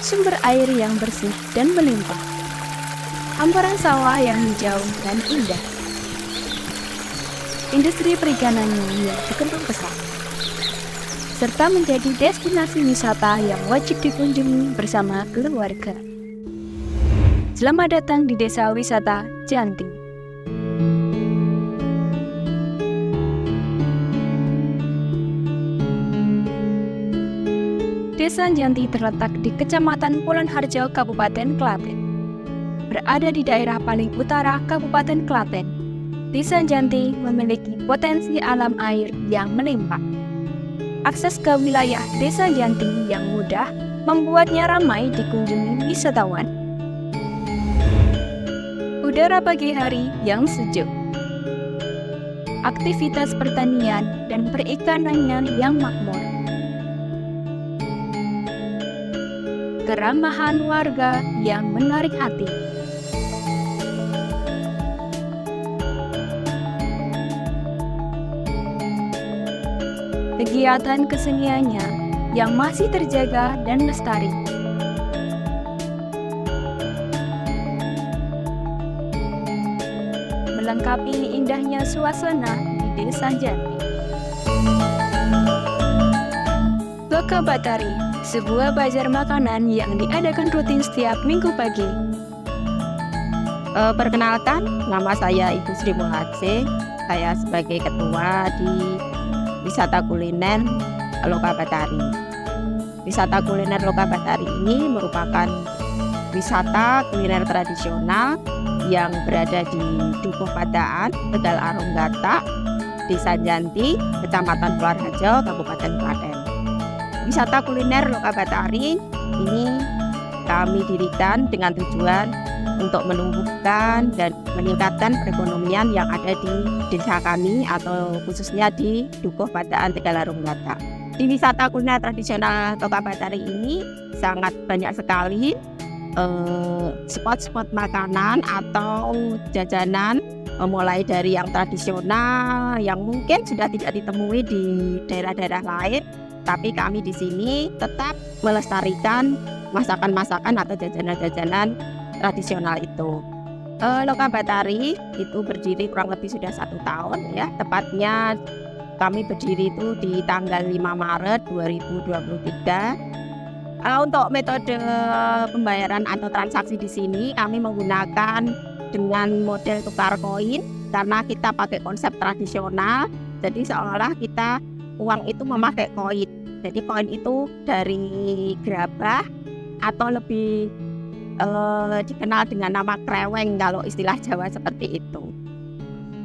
sumber air yang bersih dan melimpah, hamparan sawah yang hijau dan indah, industri perikanannya yang berkembang pesat, serta menjadi destinasi wisata yang wajib dikunjungi bersama keluarga. Selamat datang di Desa Wisata Janti. Desa Janti terletak di Kecamatan Pulonharjo, Kabupaten Klaten. Berada di daerah paling utara Kabupaten Klaten, Desa Janti memiliki potensi alam air yang melimpah. Akses ke wilayah Desa Janti yang mudah membuatnya ramai dikunjungi wisatawan. Udara pagi hari yang sejuk. Aktivitas pertanian dan perikanannya yang makmur. Keramahan warga yang menarik hati. Kegiatan keseniannya yang masih terjaga dan lestari. Melengkapi indahnya suasana di Desa Janti. Lokabatari, sebuah bazar makanan yang diadakan rutin setiap minggu pagi. Perkenalkan, nama saya Ibu Sri Mulatse. Saya sebagai ketua di Wisata Kuliner Lokabatari. Wisata kuliner Lokabatari ini merupakan wisata kuliner tradisional yang berada di Dukuh Padaan, Tegal Aronggata, Desa Janti, Kecamatan Pulonharjo, Kabupaten Klaten. Wisata kuliner Lokabatari ini kami dirikan dengan tujuan untuk menumbuhkan dan meningkatkan perekonomian yang ada di desa kami atau khususnya di Dukuh Padaan, Tegal Aronggata. Di wisata kuliner tradisional Lokabatari ini sangat banyak sekali spot-spot makanan atau jajanan, mulai dari yang tradisional yang mungkin sudah tidak ditemui di daerah-daerah lain. Tapi kami di sini tetap melestarikan masakan-masakan atau jajanan-jajanan tradisional itu. Lokabatari itu berdiri kurang lebih sudah 1 tahun ya. Tepatnya kami berdiri itu di tanggal 5 Maret 2023. Untuk metode pembayaran atau transaksi di sini kami menggunakan dengan model tukar koin karena kita pakai konsep tradisional. Jadi seolah kita uang itu memakai koin. Jadi koin itu dari gerabah atau lebih dikenal dengan nama kreweng kalau istilah Jawa seperti itu.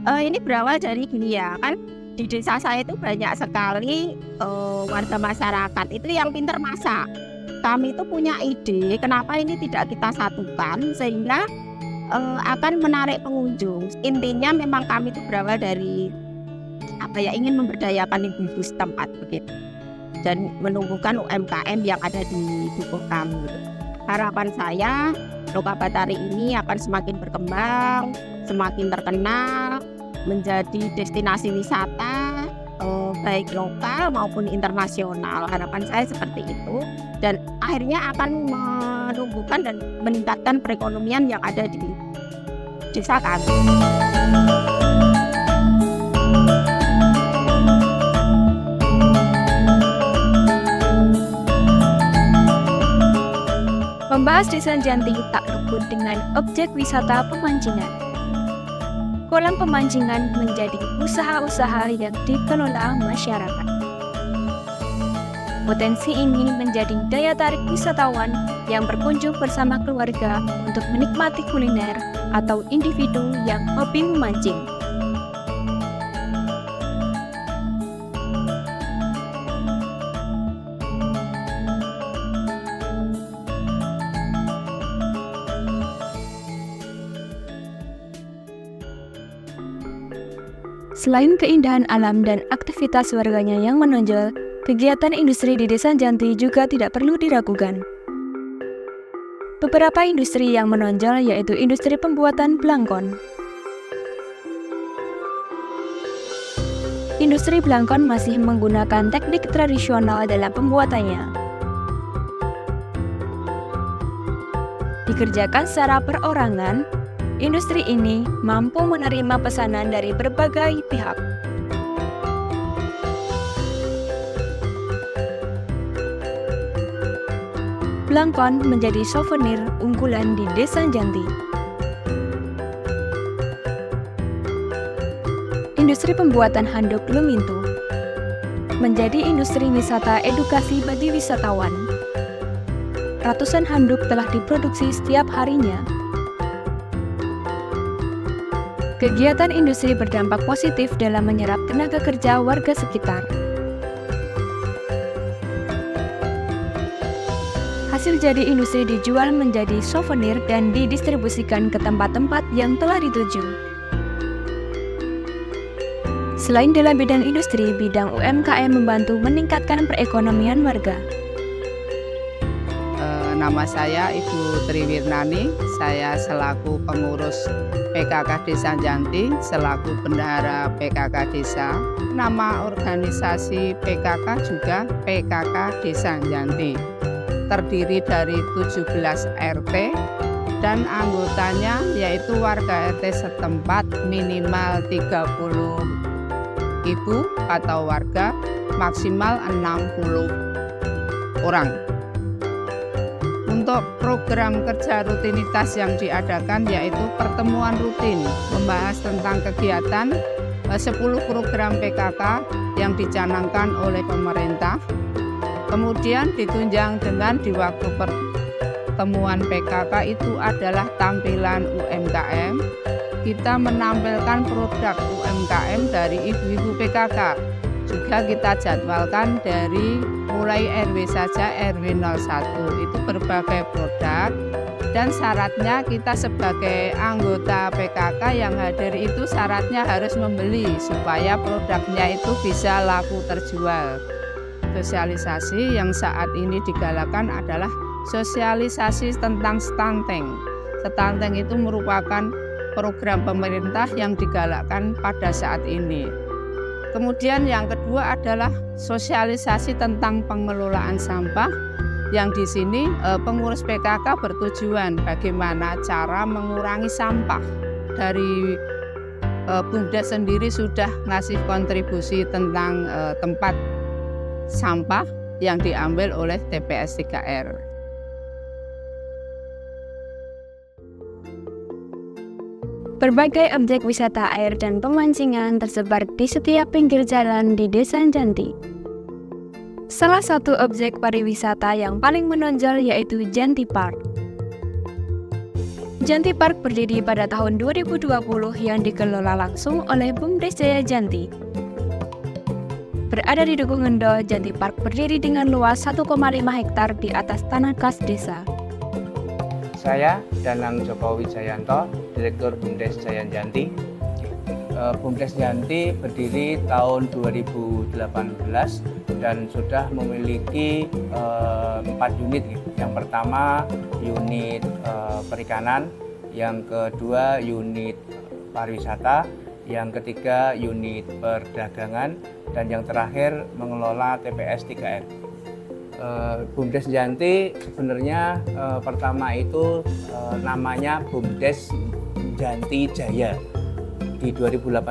Ini berawal dari gini ya, kan di desa saya itu banyak sekali warga masyarakat itu yang pintar masak. Kami itu punya ide kenapa ini tidak kita satukan sehingga akan menarik pengunjung. Intinya memang kami itu berawal dari ingin memberdayakan ibu-ibu setempat begitu dan menumbuhkan UMKM yang ada di Dukuh kami. Harapan saya Lokabatari ini akan semakin berkembang, semakin terkenal, menjadi destinasi wisata baik lokal maupun internasional. Harapan saya seperti itu dan akhirnya akan menumbuhkan dan meningkatkan perekonomian yang ada di desa kami. Membahas Desa Janti tak luput dengan objek wisata pemancingan. Kolam pemancingan menjadi usaha-usaha yang dikelola masyarakat. Potensi ini menjadi daya tarik wisatawan yang berkunjung bersama keluarga untuk menikmati kuliner atau individu yang hobi memancing. Selain keindahan alam dan aktivitas warganya yang menonjol, kegiatan industri di Desa Janti juga tidak perlu diragukan. Beberapa industri yang menonjol yaitu industri pembuatan blangkon. Industri blangkon masih menggunakan teknik tradisional dalam pembuatannya. Dikerjakan secara perorangan, industri ini mampu menerima pesanan dari berbagai pihak. Blangkon menjadi souvenir unggulan di Desa Janti. Industri pembuatan handuk Lumintu menjadi industri wisata edukasi bagi wisatawan. Ratusan handuk telah diproduksi setiap harinya. Kegiatan industri berdampak positif dalam menyerap tenaga kerja warga sekitar. Hasil jadi industri dijual menjadi souvenir dan didistribusikan ke tempat-tempat yang telah dituju. Selain dalam bidang industri, bidang UMKM membantu meningkatkan perekonomian warga. Nama saya Ibu Triwirnani, saya selaku pengurus PKK Desa Janti, selaku bendahara PKK Desa. Nama organisasi PKK juga PKK Desa Janti. Terdiri dari 17 RT dan anggotanya yaitu warga RT setempat minimal 30 ibu atau warga, maksimal 60 orang. Untuk program kerja rutinitas yang diadakan yaitu pertemuan rutin membahas tentang kegiatan 10 program PKK yang dicanangkan oleh pemerintah. Kemudian ditunjang dengan di waktu pertemuan PKK itu adalah tampilan UMKM. Kita menampilkan produk UMKM dari ibu-ibu PKK. Juga kita jadwalkan dari mulai RW saja, RW 01 itu berbagai produk, dan syaratnya kita sebagai anggota PKK yang hadir itu syaratnya harus membeli supaya produknya itu bisa laku terjual. Sosialisasi yang saat ini digalakan adalah sosialisasi tentang stunting. Stunting itu merupakan program pemerintah yang digalakkan pada saat ini. Kemudian yang kedua adalah sosialisasi tentang pengelolaan sampah, yang di sini pengurus PKK bertujuan bagaimana cara mengurangi sampah. Dari BUMDes sendiri sudah ngasih kontribusi tentang tempat sampah yang diambil oleh TPS 3R. Berbagai objek wisata air dan pemancingan tersebar di setiap pinggir jalan di Desa Janti. Salah satu objek pariwisata yang paling menonjol yaitu Janti Park. Janti Park berdiri pada tahun 2020 yang dikelola langsung oleh BUMDes Jaya Janti. Berada di Dukuh Ngendo, Janti Park berdiri dengan luas 1,5 hektar di atas tanah kas desa. Saya Danang Joko Wijayanto, Direktur BUMDes Jaya Janti. BUMDes Janti berdiri tahun 2018 dan sudah memiliki 4 unit. Yang pertama unit perikanan, yang kedua unit pariwisata, yang ketiga unit perdagangan, dan yang terakhir mengelola TPS 3R. BUMDes Janti sebenarnya pertama itu namanya BUMDes Janti Jaya. Di 2018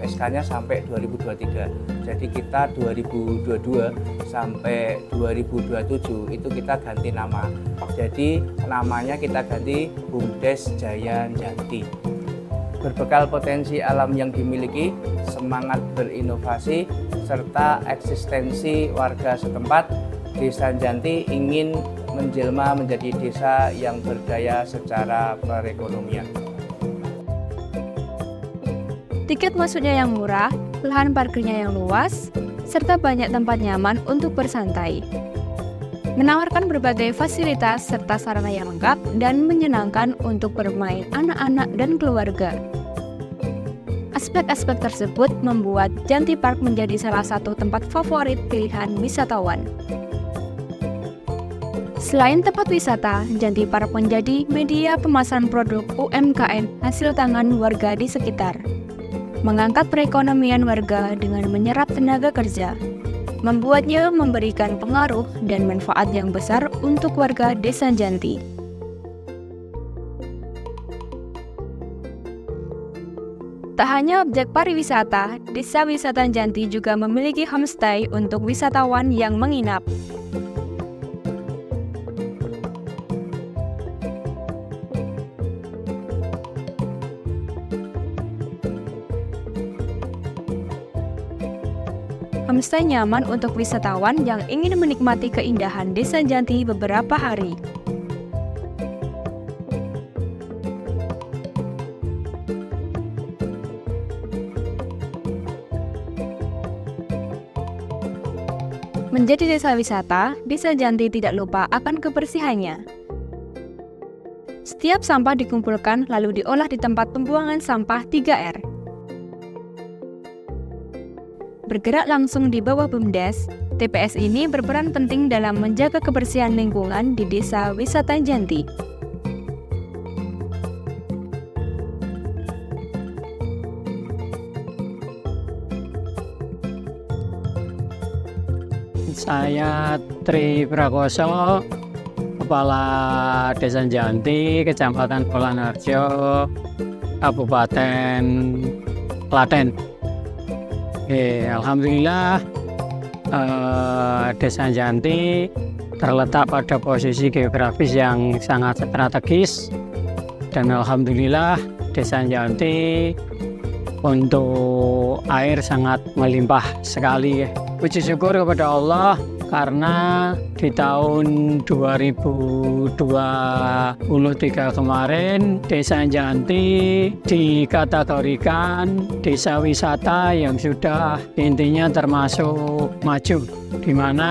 SK-nya sampai 2023. Jadi kita 2022 sampai 2027 itu kita ganti nama. Jadi namanya kita ganti BUMDes Jaya Janti. Berbekal potensi alam yang dimiliki, semangat berinovasi, serta eksistensi warga setempat, Desa Janti ingin menjelma menjadi desa yang berdaya secara perekonomian. Tiket masuknya yang murah, lahan parkirnya yang luas, serta banyak tempat nyaman untuk bersantai. Menawarkan berbagai fasilitas serta sarana yang lengkap dan menyenangkan untuk bermain anak-anak dan keluarga. Aspek-aspek tersebut membuat Janti Park menjadi salah satu tempat favorit pilihan wisatawan. Selain tempat wisata, Janti Park menjadi media pemasaran produk UMKM hasil tangan warga di sekitar. Mengangkat perekonomian warga dengan menyerap tenaga kerja, membuatnya memberikan pengaruh dan manfaat yang besar untuk warga Desa Janti. Tak hanya objek pariwisata, Desa Wisata Janti juga memiliki homestay untuk wisatawan yang menginap. Homestay nyaman untuk wisatawan yang ingin menikmati keindahan Desa Janti beberapa hari. Menjadi desa wisata, Desa Janti tidak lupa akan kebersihannya. Setiap sampah dikumpulkan lalu diolah di tempat pembuangan sampah 3R. Bergerak langsung di bawah BUMDes, TPS ini berperan penting dalam menjaga kebersihan lingkungan di Desa Wisata Janti. Saya Tri Prakoso, Kepala Desa Janti, Kecamatan Polanharjo, Kabupaten Klaten. Alhamdulillah, Desa Janti terletak pada posisi geografis yang sangat strategis, dan alhamdulillah Desa Janti untuk air sangat melimpah sekali. Puji syukur kepada Allah karena di tahun 2023 kemarin Desa Janti dikategorikan desa wisata yang sudah intinya termasuk maju, di mana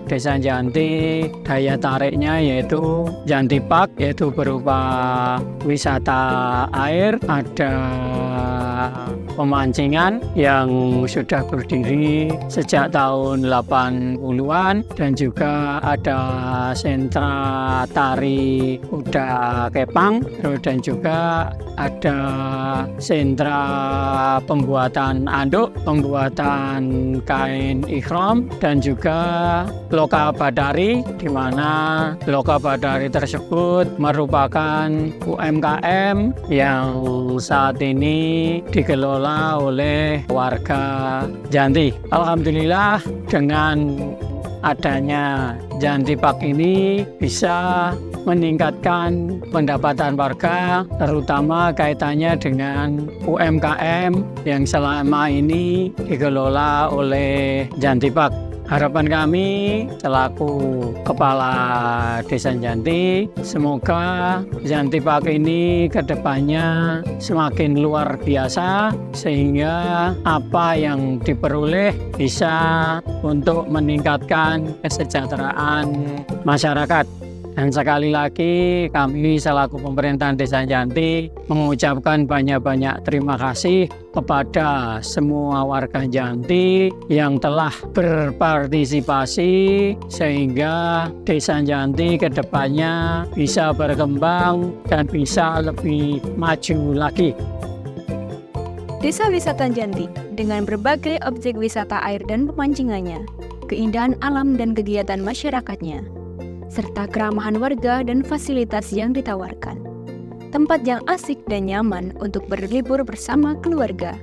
Desa Janti daya tariknya yaitu Janti Park, yaitu berupa wisata air, ada pemancingan yang sudah berdiri sejak tahun 80-an, dan juga ada sentra tari kuda kepang, dan juga ada sentra pembuatan anduk, pembuatan kain ikhram, dan juga Loka Badari, di mana Loka Badari tersebut merupakan UMKM yang saat ini dikelola oleh warga Janti. Alhamdulillah, dengan adanya Janti Park ini bisa meningkatkan pendapatan warga, terutama kaitannya dengan UMKM yang selama ini dikelola oleh Janti Park. Harapan kami selaku Kepala Desa Janti, semoga Janti Park ini kedepannya semakin luar biasa, sehingga apa yang diperoleh bisa untuk meningkatkan kesejahteraan masyarakat. Dan sekali lagi kami selaku pemerintahan Desa Janti mengucapkan banyak-banyak terima kasih kepada semua warga Janti yang telah berpartisipasi sehingga Desa Janti kedepannya bisa berkembang dan bisa lebih maju lagi. Desa Wisata Janti dengan berbagai objek wisata air dan pemancingannya, keindahan alam dan kegiatan masyarakatnya, serta keramahan warga dan fasilitas yang ditawarkan. Tempat yang asik dan nyaman untuk berlibur bersama keluarga.